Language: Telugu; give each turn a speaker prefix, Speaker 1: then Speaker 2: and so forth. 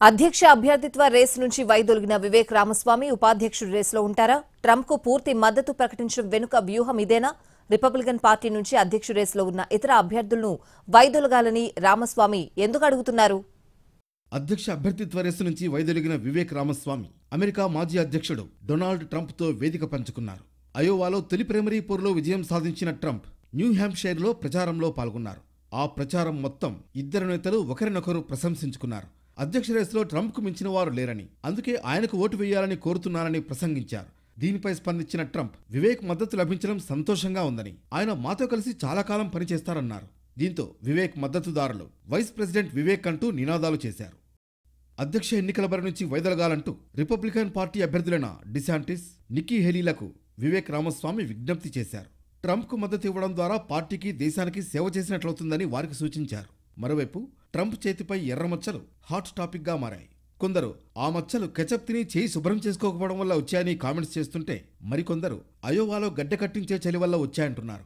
Speaker 1: అధ్యక్ష అభ్యర్థిత్వ రేసు నుంచి వైదొలిగిన వివేక్ రామస్వామి ఉపాధ్యక్షుడి రేసులో ఉంటారా? ట్రంప్ కు పూర్తి మద్దతు ప్రకటించడం వెనుక వ్యూహం ఇదేనా? రిపబ్లికన్ పార్టీ నుంచి అధ్యక్ష రేసులో ఉన్న ఇతర అభ్యర్థులను వైదొలగాలని రామస్వామి ఎందుకు అడుగుతున్నారు?
Speaker 2: అధ్యక్ష అభ్యర్థిత్వ రేసు నుంచి వైదొలిగిన వివేక్ రామస్వామి అమెరికా మాజీ అధ్యక్షుడు డొనాల్డ్ ట్రంప్తో వేదిక పంచుకున్నారు. అయోవాలో తొలి ప్రైమరీ పోరులో విజయం సాధించిన ట్రంప్ న్యూ హ్యాంప్షైర్లో ప్రచారంలో పాల్గొన్నారు. ఆ ప్రచారం మొత్తం ఇద్దరు నేతలు ఒకరినొకరు ప్రశంసించుకున్నారు. అధ్యక్ష రేసులో ట్రంప్కు మించిన వారు లేరని, అందుకే ఆయనకు ఓటు వేయాలని కోరుతున్నారని ప్రసంగించారు. దీనిపై స్పందించిన ట్రంప్ వివేక్ మద్దతు లభించడం సంతోషంగా ఉందని, ఆయన మాతో కలిసి చాలా కాలం పనిచేస్తారన్నారు. దీంతో వివేక్ మద్దతుదారులు వైస్ ప్రెసిడెంట్ వివేక్ అంటూ నినాదాలు చేశారు. అధ్యక్ష ఎన్నికల బరి నుంచి వైదొలగాలంటూ రిపబ్లికన్ పార్టీ అభ్యర్థులైన డిశాంటిస్, నిక్కీ హేలీలకు వివేక్ రామస్వామి విజ్ఞప్తి చేశారు. ట్రంప్కు మద్దతు ఇవ్వడం ద్వారా పార్టీకి, దేశానికి సేవ చేసినట్లవుతుందని వారికి సూచించారు. మరోవైపు ట్రంప్ చేతిపై ఎర్ర మచ్చలు హాట్ టాపిక్గా మారాయి. కొందరు ఆ మచ్చలు కెచప్ తిని చేయి శుభ్రం చేసుకోకపోవడం వల్ల వచ్చాయని కామెంట్స్ చేస్తుంటే, మరికొందరు అయోవాలో గడ్డ కట్టించే చలి వల్ల వచ్చాయంటున్నారు.